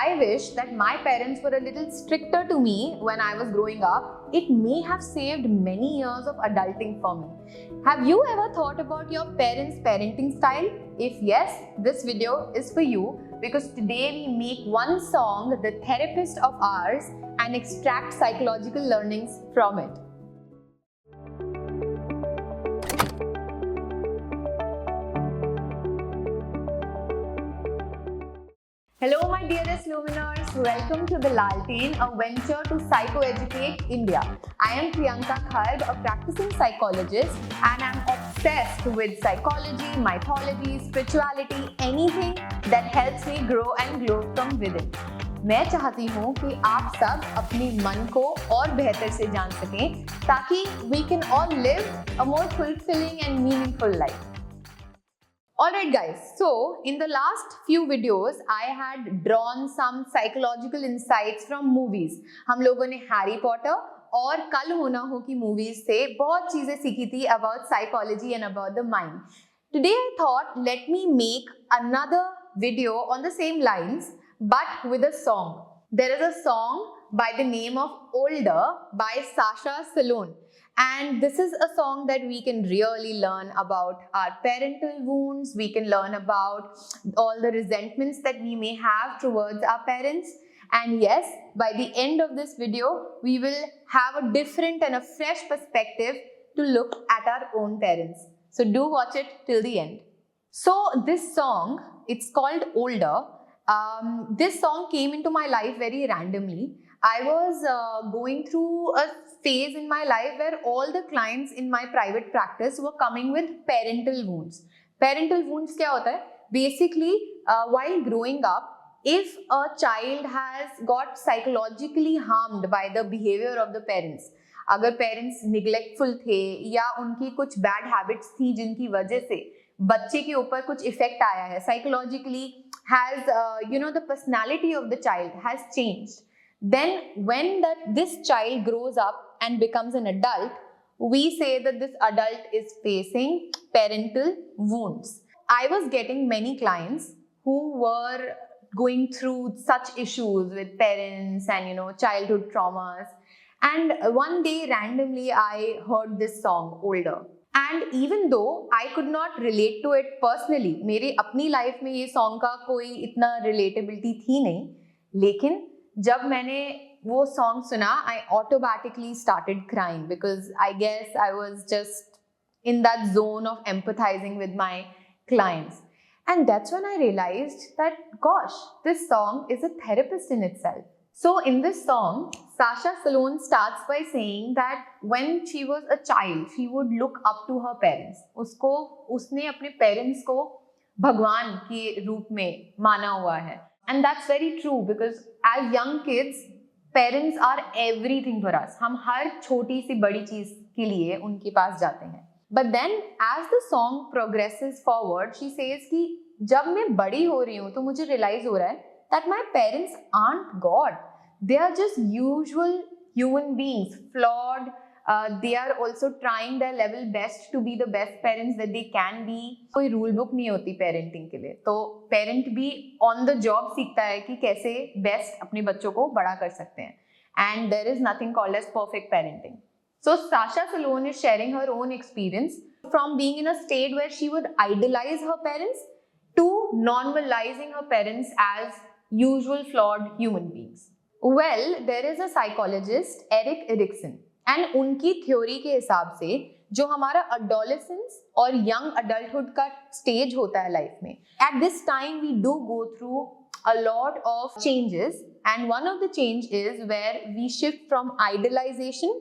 I wish that my parents were a little stricter to me when I was growing up, it may have saved many years of adulting for me. Have you ever thought about your parents' parenting style? If yes, this video is for you because today we make one song, The Therapist of Ours, and extract psychological learnings from it. Hello my dearest Luminars, welcome to the Lalteen, a venture to psychoeducate India. I am Priyanka Kharg, a practicing psychologist, and I'm obsessed with psychology, mythology, spirituality, anything that helps me grow and glow from within. मैं चाहती हूँ कि आप सब अपने मन को और बेहतर से जान सकें ताकि we can all live a more fulfilling and meaningful life. Alright guys, so in the last few videos I had drawn some psychological insights from movies. हम लोगों ने हैरी पॉटर और कल होना हो की movies से बहुत चीजें सीखी थी about psychology and about the mind. Today I thought let me make another video on the same lines but with a song. There is a song by the name of Older by Sasha Salon. And this is a song that we can really learn about our parental wounds. We can learn about all the resentments that we may have towards our parents. And yes, by the end of this video, we will have a different and a fresh perspective to look at our own parents. So do watch it till the end. So this song, it's called Older. This song came into my life very randomly. I was going through a phase in my life where all the clients in my private practice were coming with parental wounds. Parental wounds क्या होता है? Basically, while growing up, if a child has got psychologically harmed by the behavior of the parents, अगर parents neglectful थे या उनकी कुछ bad habits थी जिनकी वजह से बच्चे के ऊपर कुछ effect आया है, psychologically has the personality of the child has changed. Then when this child grows up and becomes an adult, we say that this adult is facing parental wounds. I was getting many clients who were going through such issues with parents and childhood traumas. And one day randomly I heard this song, Older. And even though I could not relate to it personally, मेरे अपनी life में ये song का कोई इतना relatability थी नहीं, लेकिन जब मैंने वो सॉन्ग सुना, I automatically started crying because I guess I was just in that zone of empathizing with my clients. And that's when I realized that, gosh, this song is a therapist in itself. So in this song, Sasha Salon starts by saying that when she was a child, she would look up to her parents. उसने अपने parents को भगवान के रूप में माना हुआ है. And that's very true because as young kids, parents are everything for us. हम हर छोटी सी बड़ी चीज के लिए उनके पास जाते हैं. But then as the song progresses forward, she says कि जब मैं बड़ी हो रही हूँ तो मुझे realize हो रहा है that my parents aren't God. They are just usual human beings, flawed. They are also trying their level best to be the best parents that they can be. कोई rule book नहीं होती parenting के लिए. तो parent भी on the job सीखता है कि कैसे best अपने बच्चों को बड़ा कर सकते हैं. And there is nothing called as perfect parenting. So Sasha Salon is sharing her own experience from being in a state where she would idolize her parents to normalizing her parents as usual flawed human beings. Well, there is a psychologist, Erik Erikson, and उनकी theory के हिसाब से जो हमारा adolescence और young adulthood का stage होता है life में, at this time we do go through a lot of changes, and one of the change is where we shift from idolization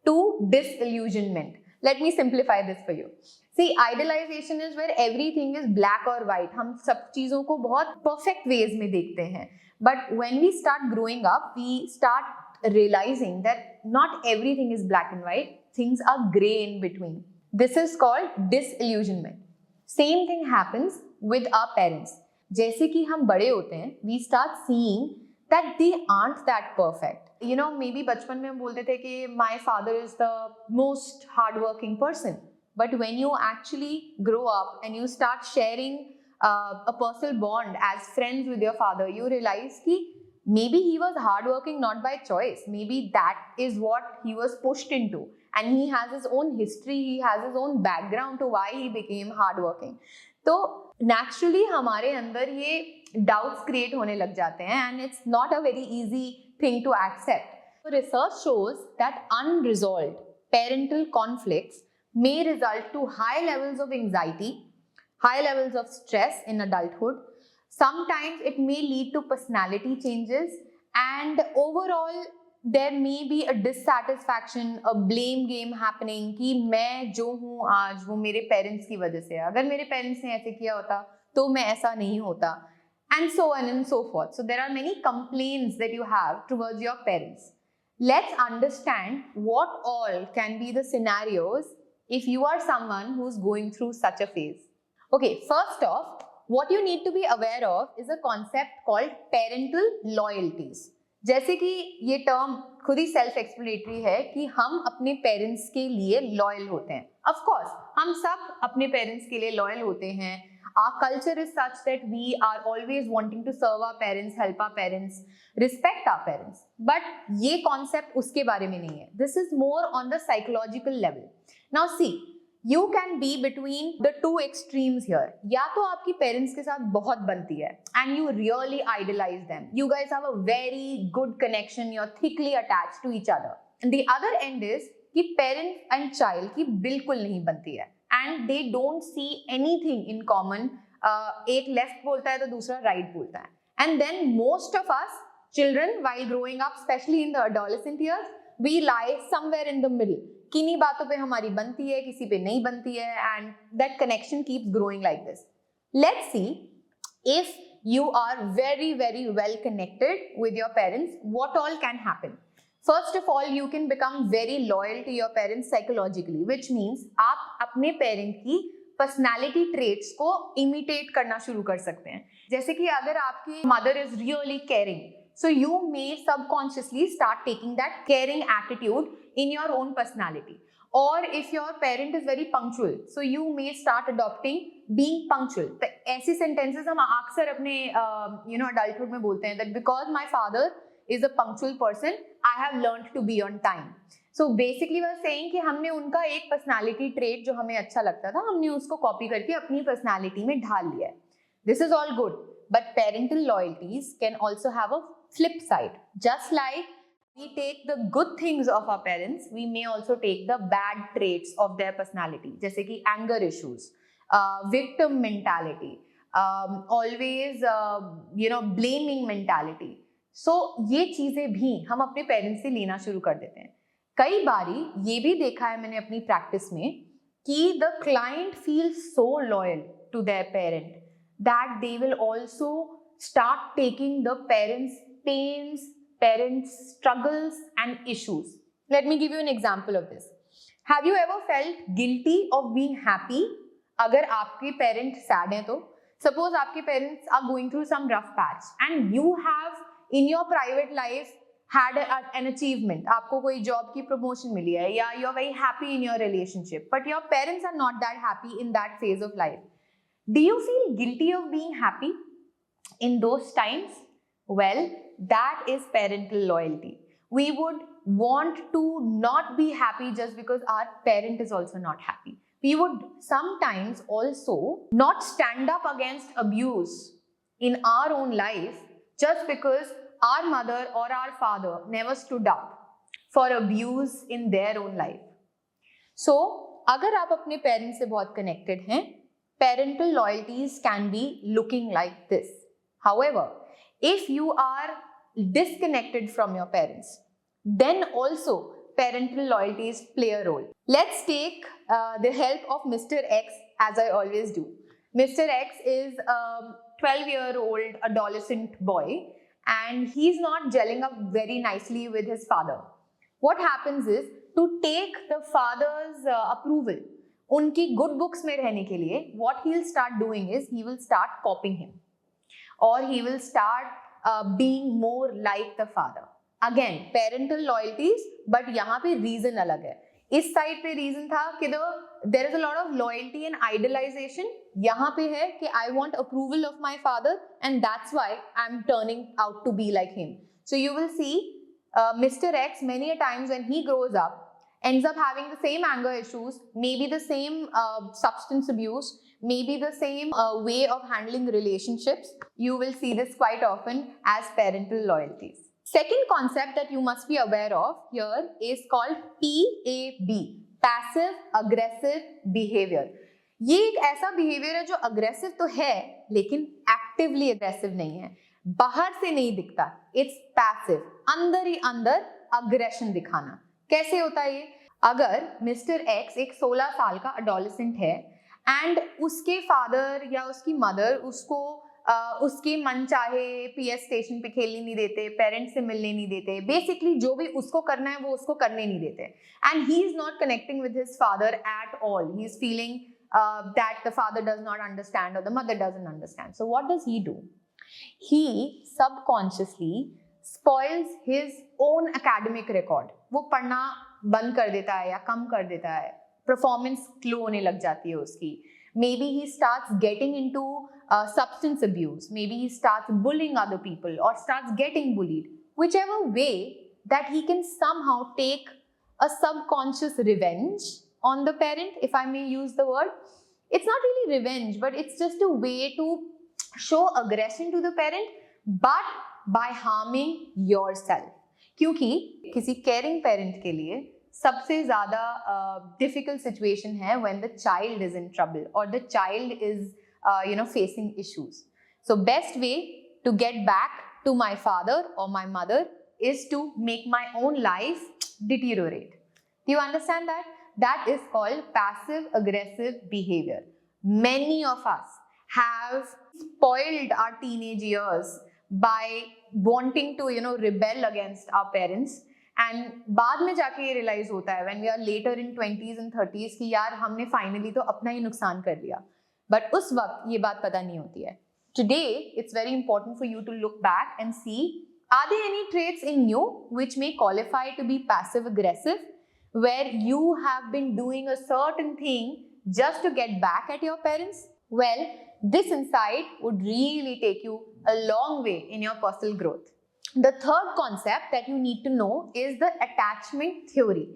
to disillusionment. Let me simplify this for you. See, idolization is where everything is black or white. हम सब चीजों को बहुत perfect ways में देखते हैं. But when we start growing up, we start realizing that not everything is black and white. Things are gray in between. This is called disillusionment. Same thing happens with our parents. जैसे कि हम बड़े होते हैं, we start seeing that they aren't that perfect. Maybe बचपन में हम बोलते थे कि my father is the most hardworking person. But when you actually grow up and you start sharing a personal bond as friends with your father, you realize कि maybe he was hardworking not by choice. Maybe that is what he was pushed into. And he has his own history, he has his own background to why he became hardworking. तो naturally हमारे अंदर ये doubts create होने लग जाते हैं, and it's not a very easy thing to accept. So research shows that unresolved parental conflicts may result to high levels of anxiety, high levels of stress in adulthood. Sometimes it may lead to personality changes, and overall there may be a dissatisfaction, a blame game happening कि मैं जो हूँ आज वो मेरे parents की वजह से है, अगर मेरे पेरेंट्स ने ऐसे किया होता तो मैं ऐसा नहीं होता, and so on and so forth. So there are many complaints that you have towards your parents. Let's understand what all can be the scenarios if you are someone who's going through such a phase. Okay, first off, what you need to be aware of is a concept called parental loyalties. जैसे कि ये term खुद ही self explanatory है कि हम अपने parents के लिए लॉयल होते हैं. ऑफ कोर्स हम सब अपने पेरेंट्स के लिए लॉयल होते हैं. Our culture is such that we are always wanting to serve our parents, help our parents, respect our parents. But ये concept उसके बारे में नहीं है. This is more on the psychological level. Now see, you can be between the two extremes here. या तो आपकी parents के साथ बहुत बनती है and you really idolize them. You guys have a very good connection. You're thickly attached to each other. And the other end is कि parent and child की बिल्कुल नहीं बनती है and they don't see anything in common. एक left बोलता है तो दूसरा right बोलता है. And then most of us children while growing up, especially in the adolescent years, we lie somewhere in the middle. किन्हीं बातों पे हमारी बनती है, किसी पे नहीं बनती है, and that connection keeps growing like this. Let's see if you are very, very well connected with your parents, what all can happen. First of all, you can become very loyal to your parents psychologically, which means आप अपने parent की personality traits को imitate करना शुरू कर सकते हैं. जैसे कि अगर आपकी mother is really caring, so you may subconsciously start taking that caring attitude in your own personality. Or if your parent is very punctual, so you may start adopting being punctual. तो ऐसी sentences हम अक्सर अपने adulthood में बोलते हैं that because my father is a punctual person, I have learned to be on time. So basically we're saying कि हमने उनका एक personality trait जो हमें अच्छा लगता था, हमने उसको copy करके अपनी personality में ढाल लिया है. This is all good, but parental loyalties can also have a flip side. Just like we take the good things of our parents, we may also take the bad traits of their personality. जैसे कि anger issues, victim mentality, always blaming mentality. So ये चीजें भी हम अपने parents से लेना शुरू कर देते हैं. कई बारी ये भी देखा है मैंने अपनी प्रैक्टिस में कि the client feels so loyal to their parent that they will also start taking the parents' pains, parents' struggles and issues. Let me give you an example of this. Have you ever felt guilty of being happy? अगर आपके parents sad हैं तो suppose आपके parents are going through some rough patch and you have in your private life had an achievement. आपको कोई job की promotion मिली है या you are very happy in your relationship, but your parents are not that happy in that phase of life. Do you feel guilty of being happy in those times? Well, that is parental loyalty. We would want to not be happy just because our parent is also not happy. We would sometimes also not stand up against abuse in our own life just because our mother or our father never stood up for abuse in their own life. So, अगर आप अपने parents से बहुत connected हैं, parental loyalties can be looking like this. However, if you are disconnected from your parents, then also parental loyalties play a role. Let's take the help of Mr. X, as I always do. Mr. X is a 12-year-old adolescent boy and he's not gelling up very nicely with his father. What happens is, to take the father's approval, उनकी good books में रहने के लिए, what he'll start doing is, he will start copying him. Or he will start being more like the father. Again, parental loyalties, but यहाँ पे reason अलग है. इस साइड पे रीजन था कि there is a lot of loyalty and idealization. यहाँ पे है कि I want approval of my father and that's why I am turning out to be like him. So you will see Mr. X many a times when he grows up ends up having the same anger issues, maybe the same substance abuse, maybe the same way of handling relationships. You will see this quite often as parental loyalties. Second concept that you must be aware of here is called PAB, passive aggressive behavior. ये एक ऐसा behaviour है जो aggressive तो है लेकिन actively aggressive नहीं है, बाहर से नहीं दिखता. इट्स पैसिव, अंदर ही अंदर अग्रेशन दिखाना. कैसे होता है ये? अगर मिस्टर एक्स एक 16 साल का अडोलेसेंट है एंड उसके फादर या उसकी मदर उसको उसके मन चाहे PS स्टेशन पे खेलने नहीं देते, पेरेंट्स से मिलने नहीं देते, बेसिकली जो भी उसको करना है वो उसको करने नहीं देते, and he is not connecting with his father at all. He is feeling that the father does not understand or the mother doesn't understand. So what does he do? He subconsciously spoils his own academic record. वो पढ़ना बंद कर देता है या कम कर देता है, परफॉर्मेंस लो होने लग जाती है उसकी. Maybe he starts getting into substance abuse. Maybe he starts bullying other people or starts getting bullied. Whichever way that he can somehow take a subconscious revenge on the parent, if I may use the word. It's not really revenge, but it's just a way to show aggression to the parent, but by harming yourself. क्योंकि किसी caring parent के लिए सबसे ज़्यादा difficult situation है when the child is in trouble or the child is facing issues. So best way to get back to my father or my mother is to make my own life deteriorate. Do you understand that? That is called passive aggressive behavior. Many of us have spoiled our teenage years by wanting to rebel against our parents, and बाद में जाके ये realize होता है when we are later in 20s and 30s कि यार हमने finally तो अपना ही नुकसान कर लिया, but उस वक्त ये बात पता नहीं होती है. Today it's very important for you to look back and see, are there any traits in you which may qualify to be passive aggressive, where you have been doing a certain thing just to get back at your parents? Well, this insight would really take you a long way in your personal growth. The third concept that you need to know is the attachment theory.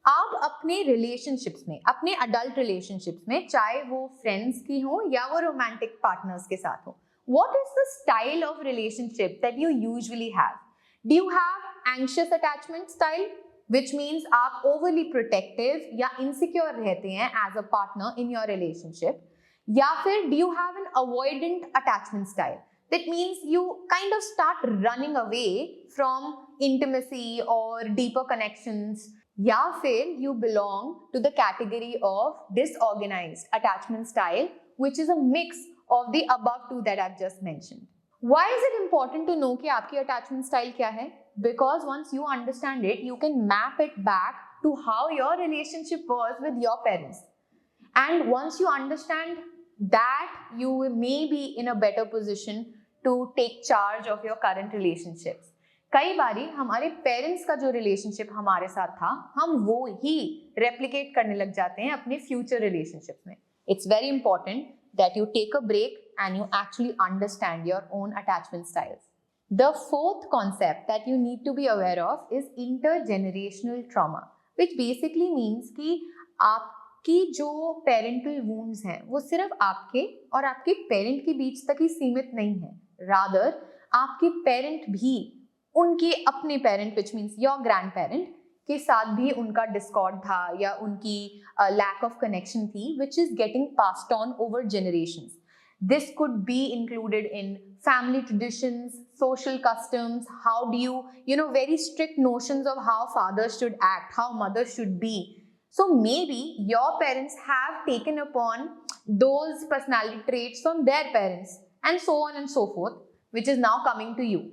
आप अपने relationships में, अपने adult relationships में, चाहे वो friends की हो या वो romantic partners के साथ हो, what is the style of relationship that you usually have? Do you have anxious attachment style, which means आप overly protective या insecure रहते हैं as a partner in your relationship? या फिर do you have an avoidant attachment style? That means you kind of start running away from intimacy or deeper connections. या फिर you belong to the category of disorganized attachment style, which is a mix of the above two that I've just mentioned. Why is it important to know कि आपकी attachment style क्या है? Because once you understand it, you can map it back to how your relationship was with your parents. And once you understand that, you may be in a better position to take charge of your current relationships. कई बारी हमारे parents का जो relationship हमारे साथ था, हम वो ही रेप्लिकेट करने लग जाते हैं अपने फ्यूचर रिलेशनशिप में. It's very important that you take a break and you actually understand your own attachment styles. The fourth concept that you need to be aware of is intergenerational trauma, which basically means कि आपकी जो parental wounds हैं वो सिर्फ आपके और आपके parent के बीच तक ही सीमित नहीं है. Rather, आपके parent भी उनके अपने parent, which means your grandparent, के साथ भी उनका डिस्कॉर्ड था या उनकी लैक ऑफ कनेक्शन थी, which is getting passed on over generations. This could be included in family traditions, social customs, how do you very strict notions of how fathers should act, how mothers should be. So maybe your parents have taken upon those personality traits from their parents and so on and so forth, which is now coming to you.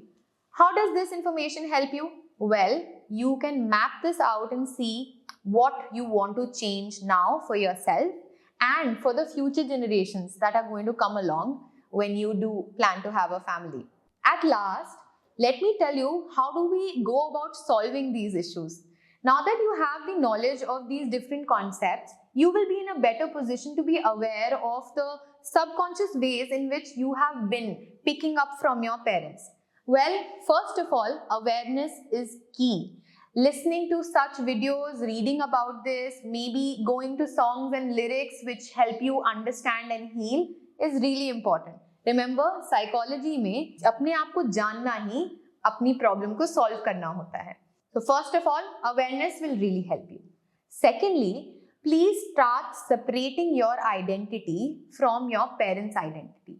How does this information help you? Well, you can map this out and see what you want to change now for yourself and for the future generations that are going to come along when you do plan to have a family. At last, let me tell you how do we go about solving these issues. Now that you have the knowledge of these different concepts, you will be in a better position to be aware of the subconscious ways in which you have been picking up from your parents. Well, first of all, awareness is key. Listening to such videos, reading about this, maybe going to songs and lyrics which help you understand and heal is really important. Remember, psychology में अपने आप को जानना ही अपनी problem को solve करना होता है. So first of all, awareness will really help you. Secondly, please start separating your identity from your parents' identity.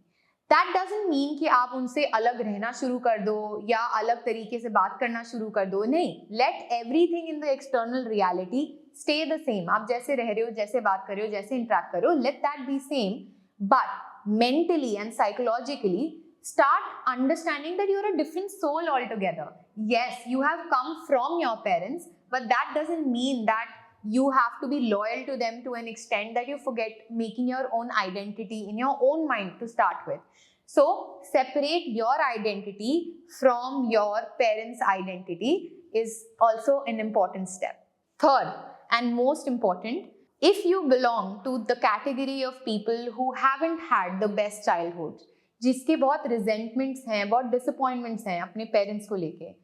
That doesn't mean कि आप उनसे अलग रहना शुरू कर दो या अलग तरीके से बात करना शुरू कर दो. नहीं, let everything in the external reality stay the same. आप जैसे रह रहे हो, जैसे बात कर रहे हो, जैसे interact कर रहे हो, let that be same. But mentally and psychologically, start understanding that you're a different soul altogether. Yes, you have come from your parents, but that doesn't mean that you have to be loyal to them to an extent that you forget making your own identity in your own mind to start with. So, separate your identity from your parents' identity is also an important step. Third, and most important, if you belong to the category of people who haven't had the best childhood, जिसके बहुत resentments हैं, बहुत disappointments हैं अपने parents को लेके,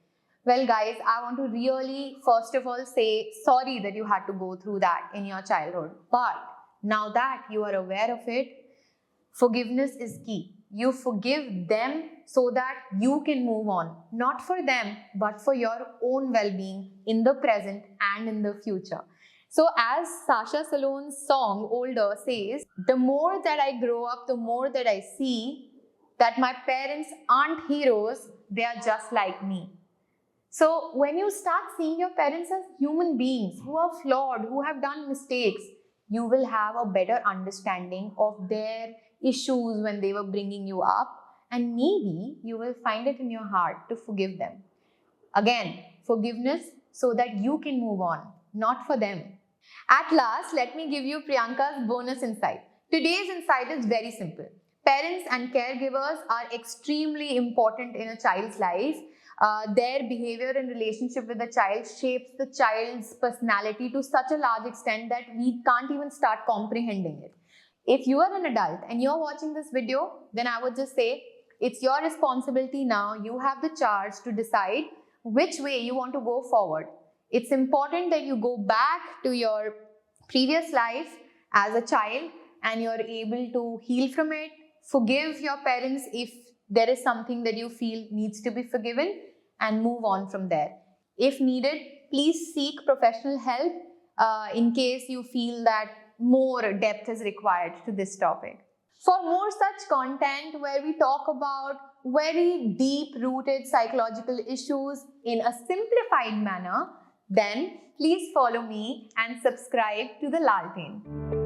well guys, I want to really first of all say sorry that you had to go through that in your childhood. But now that you are aware of it, forgiveness is key. You forgive them so that you can move on. Not for them, but for your own well-being in the present and in the future. So as Sasha Salone's song, Older, says, the more that I grow up, the more that I see that my parents aren't heroes, they are just like me. So when you start seeing your parents as human beings who are flawed, who have done mistakes, you will have a better understanding of their issues when they were bringing you up, and maybe you will find it in your heart to forgive them. Again, forgiveness so that you can move on, not for them. At last, let me give you Priyanka's bonus insight. Today's insight is very simple. Parents and caregivers are extremely important in a child's life. Their behavior and relationship with the child shapes the child's personality to such a large extent that we can't even start comprehending it. If you are an adult and you're watching this video, then I would just say it's your responsibility now. You have the charge to decide which way you want to go forward. It's important that you go back to your previous life as a child and you're able to heal from it, forgive your parents if there is something that you feel needs to be forgiven, and move on from there. If needed, please seek professional help in case you feel that more depth is required to this topic. For more such content where we talk about very deep-rooted psychological issues in a simplified manner, then please follow me and subscribe to the Lalteen.